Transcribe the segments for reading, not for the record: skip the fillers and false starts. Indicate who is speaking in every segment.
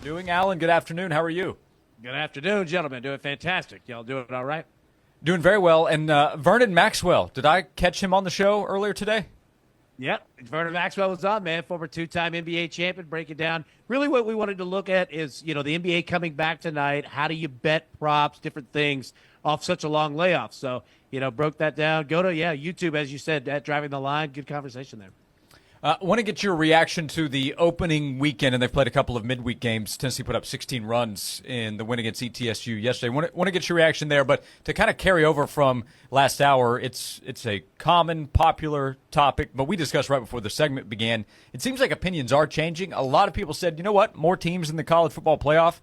Speaker 1: Doing, Allan? Good afternoon. How are you?
Speaker 2: Good afternoon, gentlemen. Doing fantastic. Y'all doing all right?
Speaker 1: Doing very well. And Vernon Maxwell, did I catch him on the show earlier today?
Speaker 2: Yep. Vernon Maxwell was on, man. Former two-time NBA champion. Breaking down really what we wanted to look at is, the NBA coming back tonight. How do you bet props, different things off such a long layoff? So, broke that down. Go to, YouTube, as you said, at Driving the Line. Good conversation there.
Speaker 1: I want to get your reaction to the opening weekend, and they've played a couple of midweek games. Tennessee put up 16 runs in the win against ETSU yesterday. Want to get your reaction there, but to kind of carry over from last hour, it's a common, popular topic, but we discussed right before the segment began. It seems like opinions are changing. A lot of people said, you know what, more teams in the college football playoff.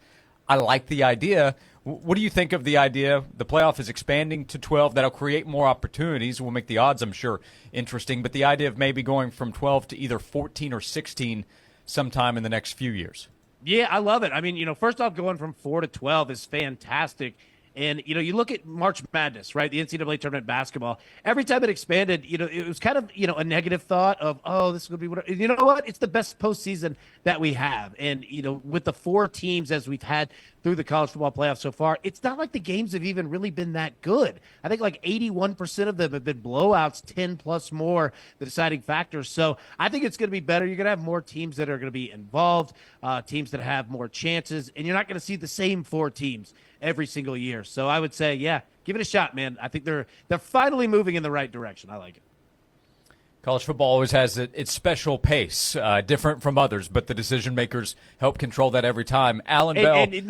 Speaker 1: I like the idea. What do you think of the idea? The playoff is expanding to 12. That'll create more opportunities. Will make the odds, I'm sure, interesting. But the idea of maybe going from 12 to either 14 or 16 sometime in the next few years.
Speaker 2: Yeah, I love it. I mean, first off, going from 4 to 12 is fantastic. And, you look at March Madness, right, the NCAA tournament basketball. Every time it expanded, it was kind of, a negative thought of, oh, this is going to be what – you know what? It's the best postseason that we have. And, with the 4 teams as we've had through the college football playoffs so far, it's not like the games have even really been that good. I think like 81% of them have been blowouts, 10 plus more, the deciding factors. So I think it's going to be better. You're going to have more teams that are going to be involved, teams that have more chances, and you're not going to see the same 4 teams every single year. So I would say, yeah, give it a shot, man. I think they're finally moving in the right direction. I like it.
Speaker 1: College football always has its special pace, different from others, but the decision makers help control that every time. Allan Bell.
Speaker 2: And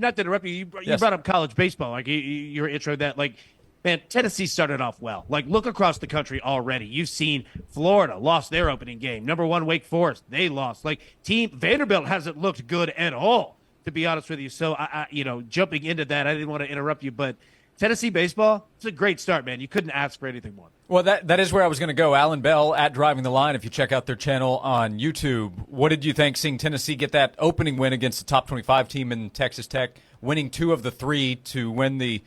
Speaker 2: not to interrupt you, you brought up college baseball. Like your intro that, like, man, Tennessee started off well. Like, look across the country already. You've seen Florida lost their opening game. Number 1, Wake Forest, they lost. Like, Vanderbilt hasn't looked good at all, to be honest with you. So, I jumping into that, I didn't want to interrupt you, but Tennessee baseball, it's a great start, man. You couldn't ask for anything more.
Speaker 1: Well, that is where I was going to go. Allan Bell at Driving the Line, if you check out their channel on YouTube. What did you think seeing Tennessee get that opening win against the top 25 team in Texas Tech, winning 2 of the 3 to win the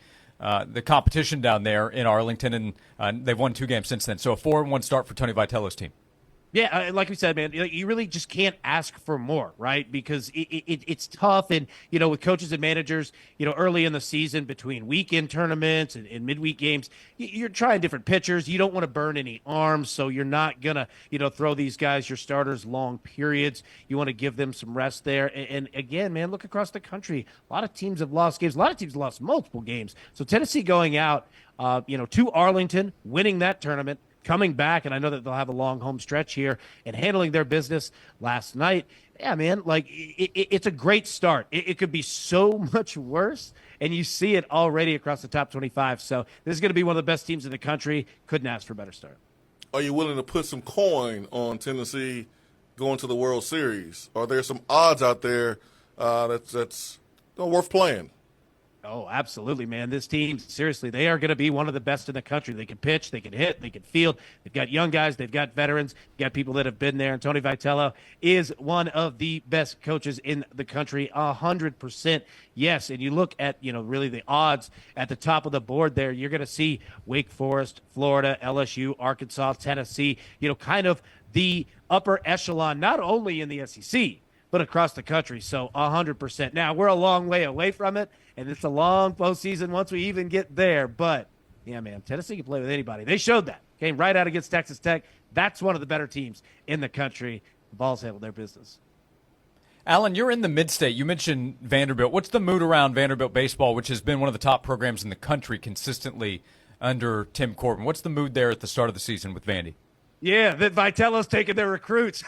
Speaker 1: competition down there in Arlington, and they've won 2 games since then. So a 4-1 start for Tony Vitello's team.
Speaker 2: Yeah, like we said, man, you really just can't ask for more, right? Because it's tough. And, with coaches and managers, early in the season between weekend tournaments and midweek games, you're trying different pitchers. You don't want to burn any arms, so you're not going to, throw these guys, your starters, long periods. You want to give them some rest there. And again, man, look across the country. A lot of teams have lost games. A lot of teams have lost multiple games. So Tennessee going out, to Arlington, winning that tournament, coming back, and I know that they'll have a long home stretch here, and handling their business last night. Yeah, man, like it's a great start. It could be so much worse, and you see it already across the top 25. So this is going to be one of the best teams in the country. Couldn't ask for a better start.
Speaker 3: Are you willing to put some coin on Tennessee going to the World Series? Are there some odds out there that's worth playing?
Speaker 2: Oh, absolutely, man. This team, seriously, they are going to be one of the best in the country. They can pitch, they can hit, they can field. They've got young guys, they've got veterans, they've got people that have been there. And Tony Vitello is one of the best coaches in the country, 100%. Yes, and you look at, really the odds at the top of the board there, you're going to see Wake Forest, Florida, LSU, Arkansas, Tennessee, kind of the upper echelon, not only in the SEC, but across the country. So 100%. Now, we're a long way away from it, and it's a long postseason once we even get there. But, yeah, man, Tennessee can play with anybody. They showed that. Came right out against Texas Tech. That's one of the better teams in the country. The Vols handled their business.
Speaker 1: Allan, you're in the mid-state. You mentioned Vanderbilt. What's the mood around Vanderbilt baseball, which has been one of the top programs in the country consistently under Tim Corbin? What's the mood there at the start of the season with Vandy?
Speaker 2: Yeah, that Vitello's taking their recruits.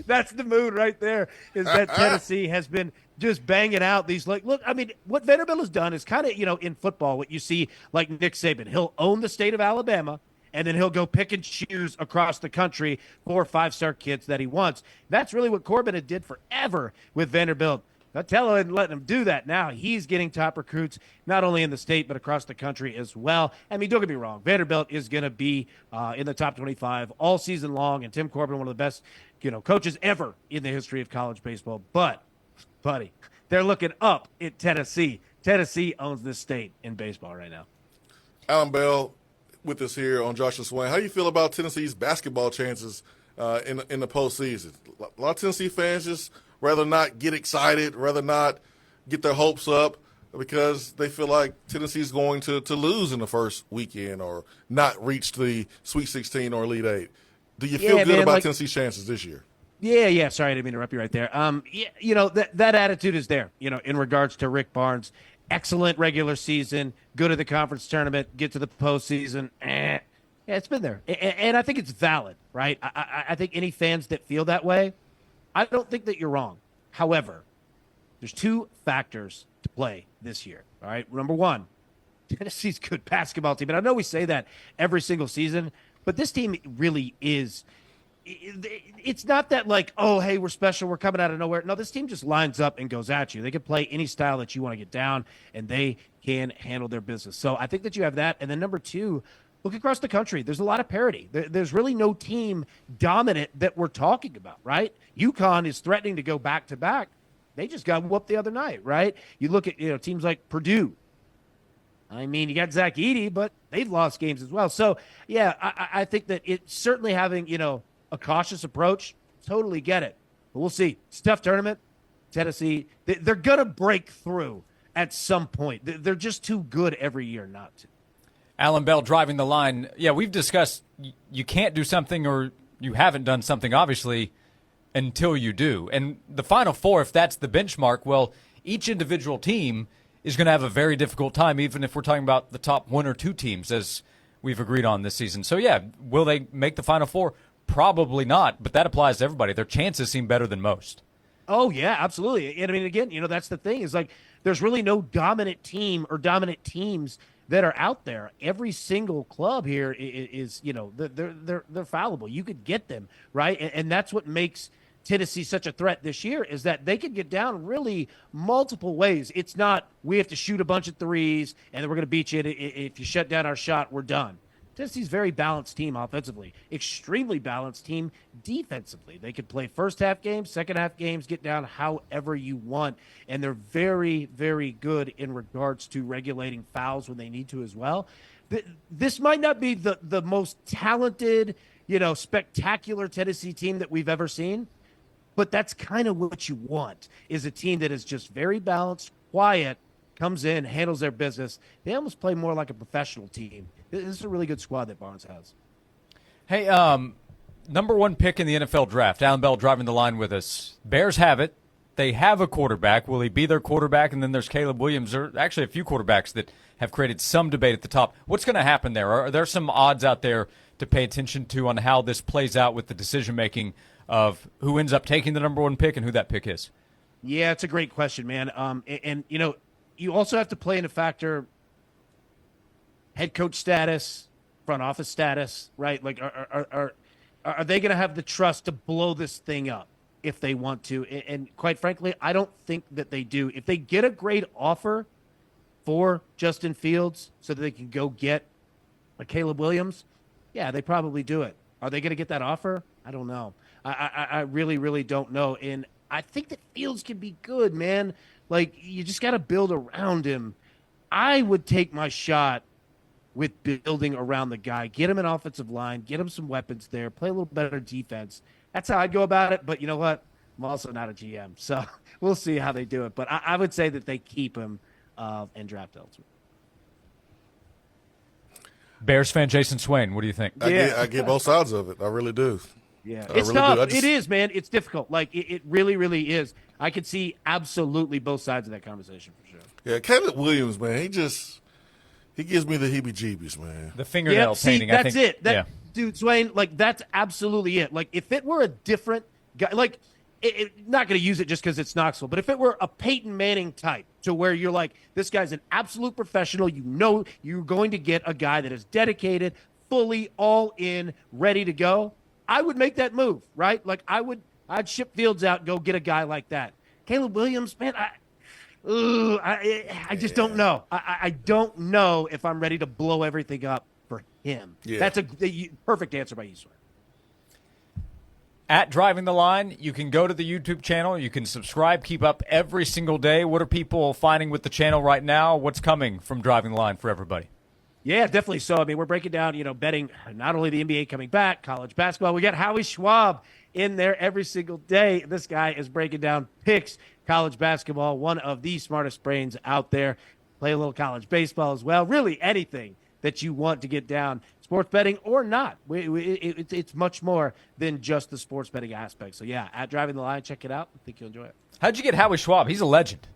Speaker 2: That's the mood right there, is that Tennessee has been just banging out these, look, I mean, what Vanderbilt has done is kind of, in football, what you see like Nick Saban. He'll own the state of Alabama, and then he'll go pick and choose across the country 4 or 5-star kids that he wants. That's really what Corbin had did forever with Vanderbilt. Vitello isn't letting him do that now. He's getting top recruits, not only in the state, but across the country as well. I mean, don't get me wrong. Vanderbilt is going to be in the top 25 all season long, and Tim Corbin, one of the best, coaches ever in the history of college baseball. But, buddy, they're looking up at Tennessee. Tennessee owns this state in baseball right now.
Speaker 3: Allan Bell with us here on Josh and Swain. How do you feel about Tennessee's basketball chances in the postseason? A lot of Tennessee fans just rather not get excited, rather not get their hopes up because they feel like Tennessee's going to lose in the first weekend or not reach the Sweet 16 or Elite Eight. Do you feel good about Tennessee's chances this year?
Speaker 2: Yeah. Sorry, I didn't mean to interrupt you right there. That attitude is there, in regards to Rick Barnes. Excellent regular season, good at the conference tournament, get to the postseason. Yeah, it's been there. And I think it's valid, right? I think any fans that feel that way, I don't think that you're wrong. However, there's two factors to play this year, all right? Number one, Tennessee's a good basketball team. And I know we say that every single season, but this team really is – it's not that like, oh, hey, we're special, we're coming out of nowhere. No, this team just lines up and goes at you. They can play any style that you want to get down, and they can handle their business. So I think that you have that. And then number two, look across the country. There's a lot of parity. There's really no team dominant that we're talking about, right? UConn is threatening to go back-to-back. They just got whooped the other night, right? You look at teams like Purdue. I mean, you got Zach Edey, but they've lost games as well. So, yeah, I think that it's certainly having, a cautious approach, totally get it. But we'll see. It's a tough tournament. Tennessee, they're going to break through at some point. They're just too good every year not to.
Speaker 1: Allan Bell driving the line. Yeah, we've discussed you can't do something or you haven't done something, obviously, until you do. And the Final Four, if that's the benchmark, well, each individual team is going to have a very difficult time, even if we're talking about the top one or two teams, as we've agreed on this season. So, yeah, will they make the Final Four? Probably not, but that applies to everybody. Their chances seem better than most.
Speaker 2: Oh, yeah, absolutely. And I mean, again, that's the thing is like there's really no dominant team or dominant teams that are out there. Every single club here is they're fallible. You could get them, right? And that's what makes Tennessee such a threat this year is that they can get down really multiple ways. It's not we have to shoot a bunch of threes and then we're going to beat you. If you shut down our shot, we're done. Tennessee's a very balanced team offensively, extremely balanced team defensively. They could play first half games, second half games, get down however you want, and they're very, very good in regards to regulating fouls when they need to as well. This might not be the most talented, spectacular Tennessee team that we've ever seen, but that's kind of what you want, is a team that is just very balanced, quiet, comes in, handles their business. They almost play more like a professional team. This is a really good squad that Barnes has.
Speaker 1: Hey, number one pick in the NFL draft, Allan Bell driving the line with us. Bears have it. They have a quarterback. Will he be their quarterback? And then there's Caleb Williams. There are actually a few quarterbacks that have created some debate at the top. What's going to happen there? Are there some odds out there to pay attention to on how this plays out with the decision-making of who ends up taking the number one pick and who that pick is?
Speaker 2: Yeah, it's a great question, man. And you also have to play into factor head coach status, front office status, right? Like, are they going to have the trust to blow this thing up if they want to? And quite frankly, I don't think that they do. If they get a great offer for Justin Fields so that they can go get a Caleb Williams, yeah, they probably do it. Are they going to get that offer? I don't know. I really, really don't know. And I think that Fields can be good, man. Like, you just got to build around him. I would take my shot with building around the guy. Get him an offensive line. Get him some weapons there. Play a little better defense. That's how I'd go about it. But you know what? I'm also not a GM. So we'll see how they do it. But I would say that they keep him and draft elsewhere.
Speaker 1: Bears fan Jason Swain, what do you think?
Speaker 3: I get both sides of it. I really do.
Speaker 2: Yeah, it's really tough. It is, man. It's difficult. Like, it really, really is. I could see absolutely both sides of that conversation for sure.
Speaker 3: Yeah, Caleb Williams, man, he gives me the heebie-jeebies, man.
Speaker 1: The fingernail painting,
Speaker 2: that's
Speaker 1: I think.
Speaker 2: It. Dude, Swain, like, that's absolutely it. Like, if it were a different guy, like, not going to use it just because it's Knoxville, but if it were a Peyton Manning type to where you're like, this guy's an absolute professional, you're going to get a guy that is dedicated, fully all in, ready to go, I would make that move, right? Like, I'd ship Fields out and go get a guy like that. Caleb Williams, man, I just don't know. I don't know if I'm ready to blow everything up for him. Yeah. That's a perfect answer by you, Swain.
Speaker 1: At Driving the Line, you can go to the YouTube channel. You can subscribe, keep up every single day. What are people finding with the channel right now? What's coming from Driving the Line for everybody?
Speaker 2: Yeah, definitely so. I mean, we're breaking down, betting not only the NBA coming back, college basketball. We got Howie Schwab in there every single day. This guy is breaking down picks, college basketball, one of the smartest brains out there. Play a little college baseball as well. Really anything that you want to get down, sports betting or not. It's much more than just the sports betting aspect. So, yeah, at Driving the Line, check it out. I think you'll enjoy it.
Speaker 1: How'd you get Howie Schwab? He's a legend.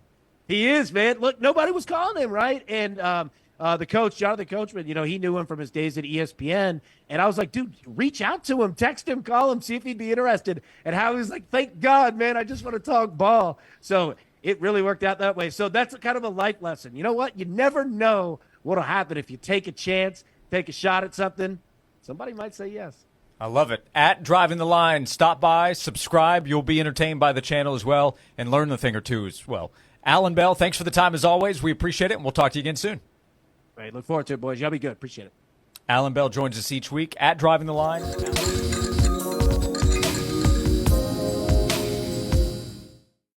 Speaker 2: He is, man. Look, nobody was calling him, right? And the coach, Jonathan Coachman, he knew him from his days at ESPN. And I was like, dude, reach out to him, text him, call him, see if he'd be interested. And Howie was like, thank God, man, I just want to talk ball. So it really worked out that way. So that's kind of a life lesson. You know what? You never know what'll happen if you take a chance, take a shot at something. Somebody might say yes.
Speaker 1: I love it. At Driving the Line, stop by, subscribe. You'll be entertained by the channel as well and learn a thing or two as well. Allan Bell, thanks for the time as always. We appreciate it, and we'll talk to you again soon.
Speaker 2: Right, look forward to it, boys. Y'all be good. Appreciate it.
Speaker 1: Allan Bell joins us each week at Driving the Line.